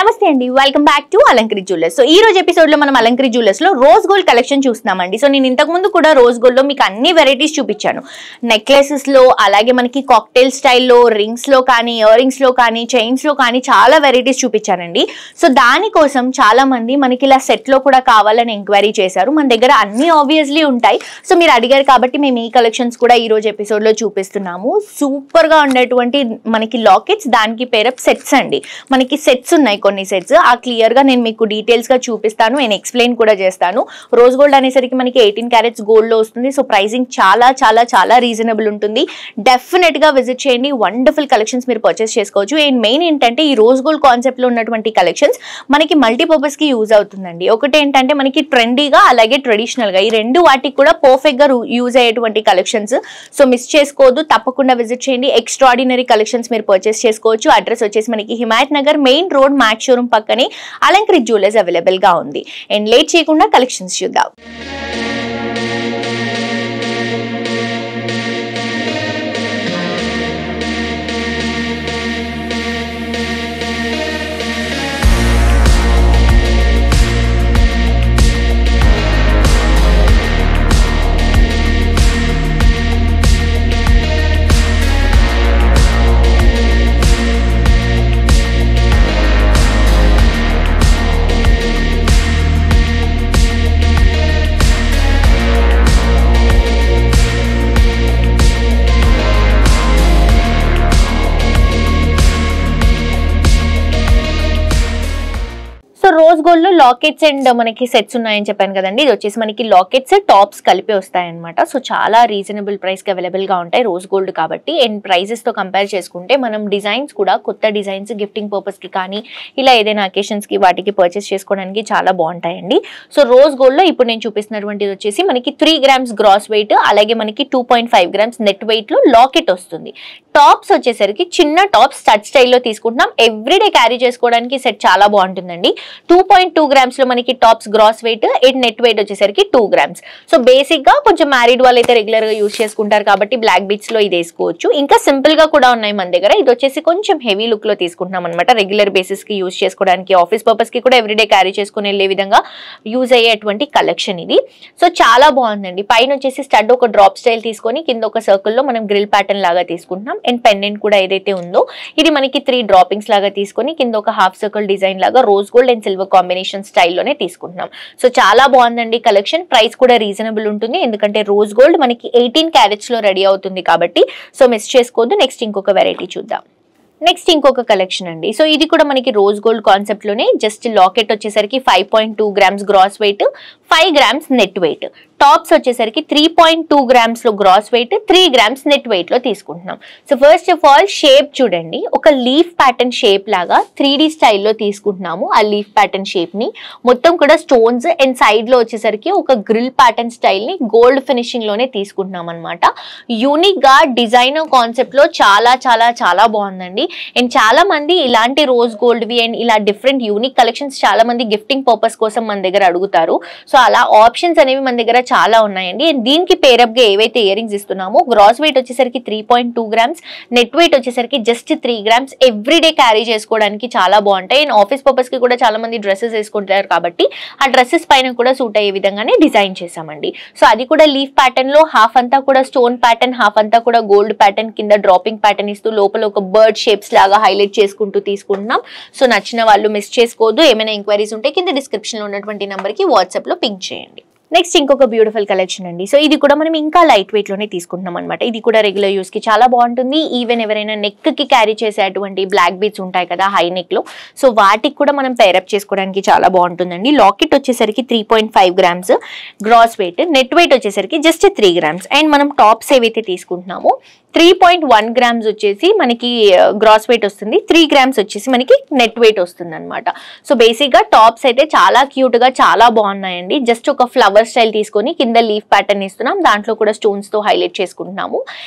నమస్తే అండి, welcome back to Alankari jewellers. So ఈ రోజు ఎపిసోడ్ లో మనం అలంకరి జ్యువెలర్స్ లో రోజ్ గోల్డ్ కలెక్షన్ చూస్తున్నామండి. సో నేను ఇంతకు ముందు కూడా రోజ్ గోల్డ్ లో మీకు అన్ని వెరైటీస్ చూపించాను. నెక్లెసెస్ లో, అలాగే మనకి కాక్టైల్ స్టైల్లో, రింగ్స్ లో కానీ, ఇయర్ రింగ్స్ లో కానీ, చైన్స్ లో కానీ చాలా వెరైటీస్ చూపించానండి. సో దానికోసం చాలా మంది మనకి ఇలా సెట్ లో కూడా కావాలని ఎంక్వైరీ చేశారు. మన దగ్గర అన్ని ఆబ్వియస్లీ ఉంటాయి. సో మీరు అడిగారు కాబట్టి మేము ఈ కలెక్షన్స్ కూడా ఈ రోజు ఎపిసోడ్ లో చూపిస్తున్నాము. సూపర్ గా ఉండేటువంటి మనకి లాకెట్స్, దానికి పేరప్ సెట్స్ అండి. మనకి సెట్స్ ఉన్నాయి, కొన్ని సెట్స్. ఆ క్లియర్ గా నేను మీకు డీటెయిల్స్ గా చూపిస్తాను, నేను ఎక్స్ప్లెయిన్ కూడా చేస్తాను. రోజ్ గోల్డ్ అనేసరికి మనకి 18 క్యారెట్స్ గోల్డ్ లో వస్తుంది. సో ప్రైసింగ్ చాలా చాలా చాలా రీజనబుల్ ఉంటుంది. డెఫినెట్ గా విజిట్ చేయండి. వండర్ఫుల్ కలెక్షన్స్ మీరు పర్చేస్ చేసుకోవచ్చు. అండ్ మెయిన్ ఏంటంటే ఈ రోజ్ గోల్డ్ కాన్సెప్ట్ లో ఉన్నటువంటి కలెక్షన్స్ మనకి మల్టీపర్పస్ కి యూజ్ అవుతుందండి. ఒకటి ఏంటంటే మనకి ట్రెండీగా, అలాగే ట్రెడిషనల్ గా, ఈ రెండు వాటికి కూడా పర్ఫెక్ట్ గా యూజ్ అయ్యేటువంటి కలెక్షన్స్. సో మిస్ చేసుకోవద్దు, తప్పకుండా విజిట్ చేయండి. ఎక్స్ట్రాడినరీ కలెక్షన్స్ మీరు పర్చేస్ చేసుకోవచ్చు. అడ్రస్ వచ్చేసి మనకి Himayat Nagar main road max showroom పక్కనే అలంకరి జ్యువెలర్స్ అవైలబుల్ గా ఉంది. అండ్ లేట్ చేయకుండా కలెక్షన్స్ చూద్దాం. రోజ్ గోల్డ్ లో లాకెట్స్ అండ్ మనకి సెట్స్ ఉన్నాయని చెప్పాను కదండి. ఇది వచ్చేసి మనకి లాకెట్స్, టాప్స్ కలిపి వస్తాయన్నమాట. సో చాలా రీజనబుల్ ప్రైస్ కి అవైలబుల్ గా ఉంటాయి రోజ్ గోల్డ్ కాబట్టి. అండ్ ప్రైజెస్ తో కంపేర్ చేసుకుంటే మనం డిజైన్స్ కూడా కొత్త డిజైన్స్ గిఫ్టింగ్ పర్పస్ కి కానీ, ఇలా ఏదైనా అకేషన్స్ కి వాటికి పర్చేస్ చేసుకోవడానికి చాలా బాగుంటాయండి. సో రోజ్ గోల్డ్ లో ఇప్పుడు నేను చూపిస్తున్నటువంటిది వచ్చేసి మనకి 3 గ్రామ్స్ గ్రాస్ వెయిట్, అలాగే మనకి 2.5 గ్రామ్స్ నెట్ వెయిట్ లో లాకెట్ వస్తుంది. టాప్స్ వచ్చేసరికి చిన్న టాప్స్ స్టడ్ స్టైల్లో తీసుకుంటున్నాం. ఎవ్రీడే క్యారీ చేసుకోవడానికి సెట్ చాలా బాగుంటుందండి. 2.2 గ్రామ్స్ లో మనకి tops gross weight, net weight వచ్చేసరికి 2 గ్రామ్స్. సో బేసిక్ గా కొంచెం మ్యారీడ్ వాళ్ళు అయితే రెగ్యులర్ గా యూజ్ చేసుకుంటారు కాబట్టి బ్లాక్ బీట్స్ లో ఇది వేసుకోవచ్చు. ఇంకా సింపుల్ గా కూడా ఉన్నాయి మన దగ్గర. ఇది వచ్చేసి కొంచెం హెవీ లుక్ లో తీసుకుంటున్నాం అనమాట. రెగ్యులర్ బేసిస్ కి యూజ్ చేసుకోవడానికి, ఆఫీస్ పర్పస్ కి కూడా ఎవ్రీడే క్యారీ చేసుకుని వెళ్లే విధంగా యూజ్ అయ్యేటువంటి కలెక్షన్ ఇది. సో చాలా బాగుందండి. పైన వచ్చేసి స్టడ్ ఒక డ్రాప్ స్టైల్ తీసుకొని కింద ఒక సర్కిల్ లో మనం గ్రిల్ ప్యాటర్న్ లాగా తీసుకుంటున్నాం. అండ్ పెండెంట్ కూడా ఏదైతే ఉందో ఇది మనకి 3 డ్రాపింగ్స్ లాగా తీసుకొని కింద ఒక హాఫ్ సర్కిల్ డిజైన్ లాగా rose gold and silver combination స్టైల్లోనే తీసుకుంటున్నాం. సో చాలా బాగుందండి కలెక్షన్. ప్రైస్ కూడా రీజనబుల్ ఉంటుంది, ఎందుకంటే రోజ్ గోల్డ్ మనకి 18 క్యారెట్స్ లో రెడీ అవుతుంది కాబట్టి. సో మిస్ చేసుకోవద్దు. నెక్స్ట్ ఇంకొక వెరైటీ చూద్దాం. నెక్స్ట్ ఇంకొక కలెక్షన్ అండి. సో ఇది కూడా మనకి రోజ్ గోల్డ్ కాన్సెప్ట్ లోనే. జస్ట్ లాకెట్ వచ్చేసరికి 5.2 grams gross weight, 5 grams net weight. Tops వచ్చేసరికి 3.2 గ్రామ్స్ లో gross weight, 3 grams net weight లో తీసుకుంటున్నాం. So first of all shape చూడండి, ఒక లీఫ్ ప్యాటర్న్ షేప్ లాగా 3D స్టైల్లో తీసుకుంటున్నాము. ఆ లీఫ్ ప్యాటర్న్ షేప్ ని మొత్తం కూడా స్టోన్స్ అండ్ సైడ్ లో వచ్చేసరికి ఒక గ్రిల్ ప్యాటర్న్ స్టైల్ ని గోల్డ్ ఫినిషింగ్ లోనే తీసుకుంటున్నాం అనమాట. యూనిక్ గా డిజైనర్ కాన్సెప్ట్ లో చాలా చాలా చాలా బాగుందండి. అండ్ చాలా మంది ఇలాంటి రోజ్ గోల్డ్ వి అండ్ ఇలా డిఫరెంట్ యూనిక్ కలెక్షన్స్ చాలా మంది గిఫ్టింగ్ పర్పస్ కోసం మన దగ్గర అడుగుతారు. సో అలా ఆప్షన్స్ అనేవి మన దగ్గర చాలా ఉన్నాయండి. అండ్ దీనికి పేరప్ గా ఏవైతే ఇయర్ రింగ్స్ ఇస్తున్నామో, గ్రాస్ వెయిట్ వచ్చేసరికి 3.2 గ్రామ్స్, నెట్ వెయిట్ వచ్చేసరికి జస్ట్ 3 గ్రామ్స్. ఎవ్రీడే క్యారీ చేసుకోవడానికి చాలా బాగుంటాయి. అండ్ ఆఫీస్ పర్పస్ కి కూడా చాలా మంది డ్రెస్సెస్ వేసుకుంటారు కాబట్టి ఆ డ్రెస్సెస్ పైన కూడా సూట్ అయ్యే విధంగానే డిజైన్ చేసామండి. సో అది కూడా లీఫ్ ప్యాటర్న్ లో, హాఫ్ అంతా కూడా స్టోన్ ప్యాటర్న్, హాఫ్ అంతా కూడా గోల్డ్ ప్యాటర్న్, కింద డ్రాపింగ్ ప్యాటర్న్ ఇస్తూ లోపల ఒక బర్డ్ షేప్స్ లాగా హైలైట్ చేసుకుంటూ తీసుకుంటున్నాం. సో నచ్చిన వాళ్ళు మిస్ చేసుకోవద్దు. ఏమైనా ఎంక్వైరీస్ ఉంటే కింద డిస్క్రిప్షన్ లో ఉన్నటువంటి నెంబర్ కి వాట్సాప్ లో పింక్ చేయండి. నెక్స్ట్ ఇంకొక బ్యూటిఫుల్ కలెక్షన్ అండి. సో ఇది కూడా మనం ఇంకా లైట్ వెయిట్ లోనే తీసుకుంటున్నాం అనమాట. ఇది కూడా రెగ్యులర్ యూస్ కి చాలా బాగుంటుంది. ఈవెన్ ఎవరైనా నెక్ కి క్యారీ చేసేటువంటి బ్లాక్ బీట్స్ ఉంటాయి కదా హై నెక్ లో, సో వాటికి కూడా మనం పేరప్ చేసుకోవడానికి చాలా బాగుంటుందండి. లాకెట్ వచ్చేసరికి 3.5 grams gross weight, net weight వచ్చేసరికి జస్ట్ 3 గ్రామ్స్. అండ్ మనం టాప్స్ ఏవైతే తీసుకుంటున్నామో 3.1 గ్రామ్స్ వచ్చేసి మనకి గ్రాస్ వెయిట్ వస్తుంది, 3 గ్రామ్స్ వచ్చేసి మనకి నెట్ వెయిట్ వస్తుంది అనమాట. సో బేసిక్ గా టాప్స్ అయితే చాలా క్యూట్ గా చాలా బాగున్నాయండి. జస్ట్ ఒక ఫ్లవర్ ఫ్లవర్ స్టైల్ తీసుకొని కింద లీఫ్ ప్యాటర్న్ ఇస్తున్నాం, దాంట్లో కూడా స్టోన్స్ తో హైలైట్ చేసుకుంటున్నాము.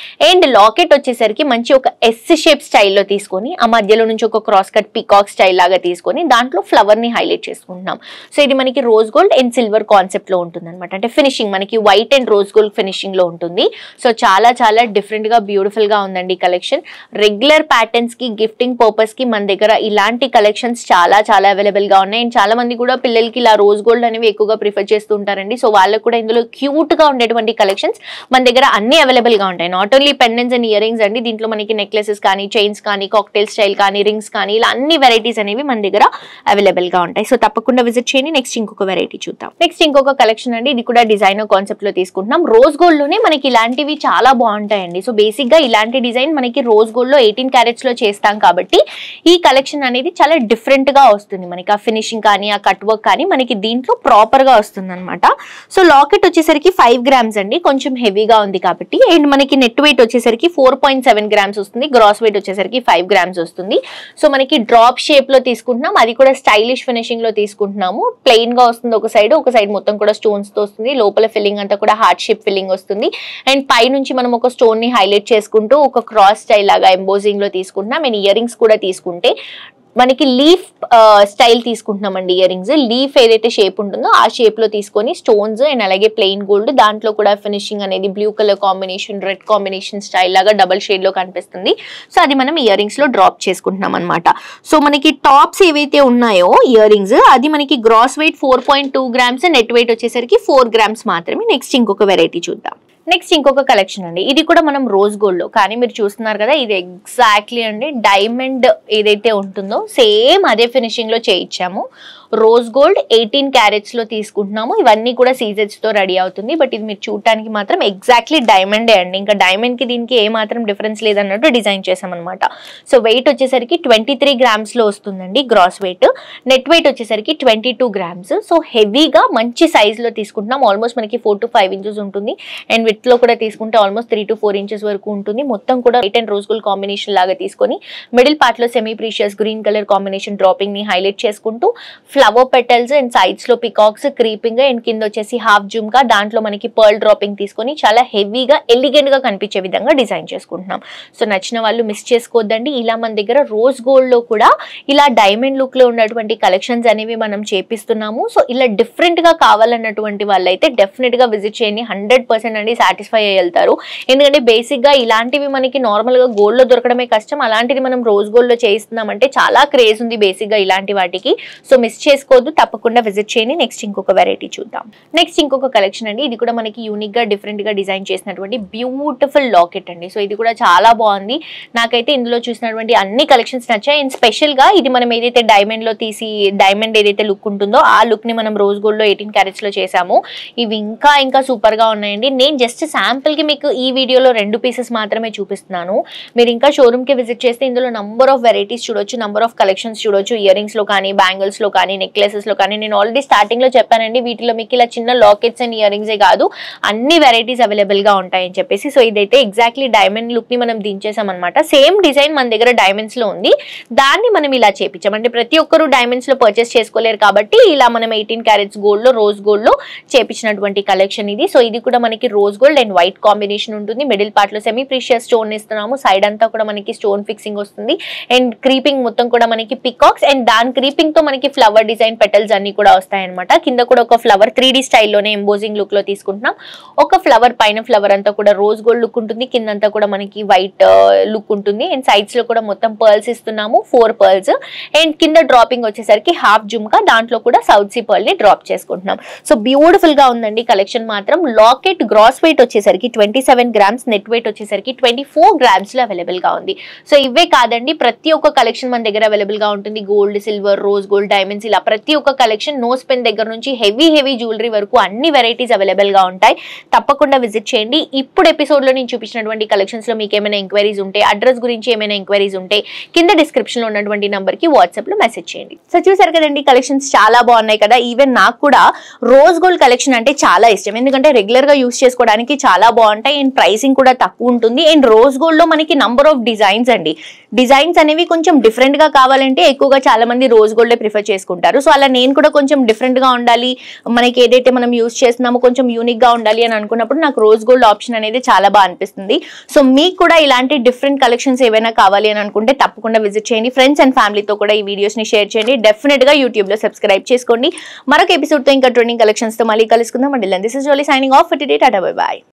అండ్ లాకెట్ వచ్చేసరికి మంచి ఒక ఎస్ షేప్ స్టైల్లో తీసుకొని ఆ మధ్యలో నుంచి ఒక క్రాస్ కట్ పికాక్ స్టైల్ లాగా తీసుకొని దాంట్లో ఫ్లవర్ ని హైలైట్ చేసుకుంటున్నాం. సో ఇది మనకి rose gold and silver concept లో ఉంటుంది అనమాట. అంటే ఫినిషింగ్ మనకి white and rose gold finishing లో ఉంటుంది. సో చాలా చాలా డిఫరెంట్ గా బ్యూటిఫుల్ గా ఉందండి కలెక్షన్. రెగ్యులర్ ప్యాటర్న్స్ కి గిఫ్టింగ్ పర్పస్ కి మన దగ్గర ఇలాంటి కలెక్షన్స్ చాలా చాలా అవైలబుల్ గా ఉన్నాయి. అండ్ చాలా మంది కూడా పిల్లలకి ఇలా రోజ్ గోల్డ్ అనేవి ఎక్కువగా ప్రిఫర్ చేస్తూ ఉంటారండి. సో వాళ్ళకి కూడా ఇందులో క్యూట్ గా ఉండేటువంటి కలెక్షన్స్ మన దగ్గర అన్ని అవైలబుల్ గా ఉంటాయి. Not only pendants and ear rings అండి, దీంట్లో మనకి నెక్లెసెస్ కానీ, చైన్స్ కానీ, కాక్టైల్ స్టైల్ కానీ, రింగ్స్ కానీ, ఇలా అన్ని వెరైటీస్ అనేవి మన దగ్గర అవైలబుల్ గా ఉంటాయి. సో తప్పకుండా విజిట్ చేయండి. నెక్స్ట్ ఇంకొక వెరైటీ చూద్దాం. నెక్స్ట్ ఇంకొక కలెక్షన్ అండి, ఇది కూడా డిజైనర్ కాన్సెప్ట్ లో తీసుకుంటున్నాం. రోజ్ గోల్డ్ లోనే మనకి ఇలాంటివి చాలా బాగుంటాయండి. సో బేసిక్ గా ఇలాంటి డిజైన్ మనకి రోజ్ గోల్డ్ లో 18 క్యారెట్స్ లో చేస్తాం కాబట్టి ఈ కలెక్షన్ అనేది చాలా డిఫరెంట్ గా వస్తుంది. మనకి ఆ ఫినిషింగ్ కానీ, ఆ కట్ వర్క్ కానీ మనకి దీంట్లో ప్రాపర్ గా వస్తుంది అనమాట. సో లాకెట్ వచ్చేసరికి 5 గ్రామ్స్ అండి, కొంచెం హెవీగా ఉంది కాబట్టి. అండ్ మనకి నెట్ వెయిట్ వచ్చేసరికి 4.7 గ్రామ్స్ వస్తుంది, గ్రాస్ వెయిట్ వచ్చేసరికి 5 గ్రామ్స్ వస్తుంది. సో మనకి డ్రాప్ షేప్ లో తీసుకుంటున్నాం, అది కూడా స్టైలిష్ ఫినిషింగ్ లో తీసుకుంటున్నాము. ప్లెయిన్ గా వస్తుంది ఒక సైడ్ మొత్తం కూడా స్టోన్స్ తో వస్తుంది. లోపల ఫిల్లింగ్ అంతా కూడా హార్ట్ షేప్ ఫిల్లింగ్ వస్తుంది. అండ్ పై నుంచి మనం ఒక స్టోన్ ని హైలైట్ చేసుకుంటూ ఒక క్రాస్ స్టైల్ లాగా ఎంబోజింగ్ లో తీసుకుంటున్నాం. అండ్ ఇయర్ రింగ్స్ కూడా తీసుకుంటే మనకి లీఫ్ స్టైల్ తీసుకుంటున్నామండి. ఇయర్ రింగ్స్ లీఫ్ ఏదైతే షేప్ ఉంటుందో ఆ షేప్ లో తీసుకొని స్టోన్స్ అండ్ అలాగే ప్లెయిన్ గోల్డ్, దాంట్లో కూడా ఫినిషింగ్ అనేది blue colour combination, red combination style లాగా డబల్ షేడ్ లో కనిపిస్తుంది. సో అది మనం ఇయర్ రింగ్స్ లో డ్రాప్ చేసుకుంటున్నాం అనమాట. సో మనకి టాప్స్ ఏవైతే ఉన్నాయో ఇయర్ రింగ్స్, అది మనకి gross weight 4.2 grams, net weight వచ్చేసరికి 4 గ్రామ్స్ మాత్రమే. నెక్స్ట్ ఇంకొక వెరైటీ చూద్దాం. నెక్స్ట్ ఇంకొక కలెక్షన్ అండి, ఇది కూడా మనం రోజ్ గోల్డ్ లో, కానీ మీరు చూస్తున్నారు కదా ఇది ఎగ్జాక్ట్లీ అండి డైమండ్ ఏదైతే ఉంటుందో సేమ్ అదే ఫినిషింగ్ లో చేయించాము. రోజ్ గోల్డ్ 18 క్యారెట్స్ లో తీసుకుంటున్నాము. ఇవన్నీ కూడా సీజెట్స్ తో రెడీ అవుతుంది. బట్ ఇది మీరు చూడటానికి మాత్రం ఎగ్జాక్ట్లీ డైమండే అండి, ఇంకా డైమండ్ కి దీనికి ఏ మాత్రం డిఫరెన్స్ లేదన్నట్టు డిజైన్ చేసామన్నమాట. సో వెయిట్ వచ్చేసరికి 23 గ్రామ్స్ లో వస్తుందండి గ్రాస్ వెయిట్. నెట్ వెయిట్ వచ్చేసరికి 22 గ్రామ్స్. సో హెవీగా మంచి సైజ్ లో తీసుకుంటున్నాం. ఆల్మోస్ట్ మనకి 4 to 5 ఇంచెస్ ఉంటుంది. అండ్ విత్ లో కూడా తీసుకుంటే ఆల్మోస్ట్ 3 to 4 ఇంచెస్ వరకు ఉంటుంది. మొత్తం కూడా white and rose gold combination లాగా తీసుకొని మిడిల్ పార్ట్ లో semi precious green colour combination dropping ని హైలైట్ చేసుకుంటూ ఫ్లవర్ పెటల్స్ అండ్ సైడ్స్ లో పికాక్స్, క్రీపింగ్ అండ్ కింద వచ్చేసి హాఫ్ జుమ్కా, దాంట్లో మనకి పర్ల్ డ్రాపింగ్ తీసుకొని చాలా హెవీగా ఎలిగెంట్ గా కనిపించే విధంగా డిజైన్ చేసుకుంటున్నాం. సో నచ్చిన వాళ్ళు మిస్ చేసుకోవద్దండి. ఇలా మన దగ్గర రోజ్ గోల్డ్ లో కూడా ఇలా డైమండ్ లుక్ లో ఉన్నటువంటి కలెక్షన్స్ అనేవి మనం చేపిస్తున్నాము. సో ఇలా డిఫరెంట్ గా కావాలన్నటువంటి వాళ్ళైతే డెఫినెట్ గా విజిట్ చేయండి. 100% అండి సాటిస్ఫై అయ్యి వెళ్తారు. ఎందుకంటే బేసిక్ గా ఇలాంటివి మనకి నార్మల్ గా గోల్డ్ లో దొరకడమే కష్టం, అలాంటిది మనం రోజ్ గోల్డ్ లో చేయిస్తున్నామంటే చాలా క్రేజ్ ఉంది బేసిక్ గా ఇలాంటి వాటికి. సో మిస్ చేసుకోవద్దు, తప్పకుండా విజిట్ చేయండి. నెక్స్ట్ ఇంకొక వెరైటీ చూద్దాం. నెక్స్ట్ ఇంకొక కలెక్షన్ అండి, ఇది కూడా మనకి యూనిక్ గా డిఫరెంట్ గా డిజైన్ చేసినటువంటి బ్యూటిఫుల్ లాకెట్ అండి. సో ఇది కూడా చాలా బాగుంది. నాకైతే ఇందులో చూసినటువంటి అన్ని కలెక్షన్స్ నచ్చాయి. అండ్ స్పెషల్ గా ఇది మనం ఏదైతే డైమండ్ లో తీసి డైమండ్ ఏదైతే లుక్ ఉంటుందో ఆ లుక్ ని మనం రోజ్ గోల్డ్ లో 18 క్యారెట్స్ లో చేసాము. ఇవి ఇంకా సూపర్ గా ఉన్నాయండి. నేను జస్ట్ శాంపుల్ కి మీకు ఈ వీడియోలో 2 పీసెస్ మాత్రమే చూపిస్తున్నాను. మీరు ఇంకా షోరూమ్ కి విజిట్ చేస్తే ఇందులో నంబర్ ఆఫ్ వెరైటీస్ చూడొచ్చు, నంబర్ ఆఫ్ కలెక్షన్స్ చూడొచ్చు. ఇయర్ రింగ్స్ లో కానీ, బ్యాంగిల్స్ లో కానీ, నెక్లెసెస్ లో కానీ. నేను ఆల్రెడీ స్టార్టింగ్ లో చెప్పానండి వీటిలో మీకు ఇలా చిన్న లాకెట్స్ అండ్ ఇయర్ రింగ్సే కాదు అన్ని వెరైటీస్ అవైలబుల్ గా ఉంటాయని చెప్పేసి. సో ఇదైతే ఎగ్జాక్ట్లీ డైమండ్ లుక్ ని మనం దించేసాం అనమాట. సేమ్ డిజైన్ మన దగ్గర డైమండ్స్ లో ఉంది, దాన్ని మనం ఇలా చేపించాం. అంటే ప్రతి ఒక్కరు డైమండ్స్ లో పర్చేస్ చేసుకోలేరు కాబట్టి ఇలా మనం 18 క్యారెట్స్ గోల్డ్ లో రోజ్ గోల్డ్ లో చేపించినటువంటి కలెక్షన్ ఇది. సో ఇది కూడా మనకి rose gold and white combination ఉంటుంది. మిడిల్ పార్ట్ లో సెమీ ప్రీషియస్ స్టోన్ ఇస్తున్నాము. సైడ్ అంతా కూడా మనకి స్టోన్ ఫిక్సింగ్ వస్తుంది. అండ్ క్రీపింగ్ మొత్తం కూడా మనకి పికాక్స్ అండ్ దాని క్రీపింగ్ తో మనకి ఫ్లవర్ డిజైన్ పెటల్స్ అన్ని కూడా వస్తాయన్నమాట. కింద కూడా ఒక ఫ్లవర్ 3D స్టైల్లోనే ఎంబోజింగ్ లుక్ లో తీసుకుంటున్నాం. ఒక ఫ్లవర్ పైన ఫ్లవర్ అంతా కూడా రోజ్ గోల్డ్ లుక్ ఉంటుంది, కిందంతా కూడా మనకి వైట్ లుక్ ఉంటుంది. అండ్ సైడ్స్ లో కూడా మొత్తం పర్ల్స్ ఇస్తున్నాము, 4 పర్ల్స్. అండ్ కింద డ్రాపింగ్ వచ్చేసరికి హాఫ్ జుమ్కా, దాంట్లో కూడా సౌత్ సీ పర్ల్ ని డ్రాప్ చేసుకుంటున్నాం. సో బ్యూటిఫుల్ గా ఉందండి కలెక్షన్ మాత్రం. లాకెట్ గ్రాస్ వెయిట్ వచ్చేసరికి 27 గ్రామ్స్, నెట్ వెయిట్ వచ్చేసరికి 24 గ్రామ్స్ లో అవైలబుల్ గా ఉంది. సో ఇవే కాదండి, ప్రతి ఒక్క కలెక్షన్ మన దగ్గర అవైలబుల్ గా ఉంటుంది. Gold, silver, rose gold, diamonds, ఇలా ప్రతి ఒక్క కలెక్షన్ నోస్ పెన్ దగ్గర నుంచి హెవీ జ్యువెలరీ వరకు అన్ని వెరైటీస్ అవైలబుల్ గా ఉంటాయి. తప్పకుండా విజిట్ చేయండి. ఇప్పుడు ఎపిసోడ్ లో నేను చూపించినటువంటి కలెక్షన్స్ లో మీకు ఏమైనా ఎంక్వైరీస్ ఉంటే, అడ్రస్ గురించి ఏమైనా ఎంక్వైరీస్ ఉంటే కింద డిస్క్రిప్షన్ లో ఉన్నటువంటి నంబర్ కి వాట్సాప్ లో మెసేజ్ చేయండి. సో చూసారు కదండి కలెక్షన్స్ చాలా బాగున్నాయి కదా. ఈవెన్ నాకు కూడా రోజ్ గోల్డ్ కలెక్షన్ అంటే చాలా ఇష్టం, ఎందుకంటే రెగ్యులర్ గా యూస్ చేసుకోవడానికి చాలా బాగుంటాయి. అండ్ ప్రైసింగ్ కూడా తక్కువ ఉంటుంది. అండ్ రోజ్ గోల్డ్ లో మనకి నంబర్ ఆఫ్ డిజైన్స్ అండి, డిజైన్స్ అనేవి కొంచెం డిఫరెంట్ గా కావాలంటే ఎక్కువగా చాలా మంది రోజ్ గోల్డ్ ప్రిఫర్ చేసుకుంటారు. సో అలా నేను కూడా కొంచెం డిఫరెంట్ గా ఉండాలి, మనకి ఏదైతే మనం యూస్ చేస్తున్నామో కొంచెం యూనిక్ గా ఉండాలి అని అనుకున్నప్పుడు నాకు రోజ్ గోల్డ్ ఆప్షన్ అనేది చాలా బాగా అనిపిస్తుంది. సో మీకు కూడా ఇలాంటి డిఫరెంట్ కలెక్షన్స్ ఏవైనా కావాలి అని అనుకుంటే తప్పకుండా విజిట్ చేయండి. ఫ్రెండ్స్ అండ్ ఫ్యామిలీతో కూడా ఈ వీడియోస్ ని షేర్ చేయండి. డెఫినెట్ గా యూట్యూబ్ లో సబ్స్క్రైబ్ చేసుకోండి. మరొక ఎపిసోడ్ తో ఇంకా ట్రెండింగ్ కలెక్షన్స్ తో మళ్ళీ కలుసుకుందాం. And this is Jolly signing off for today. Tata bye by.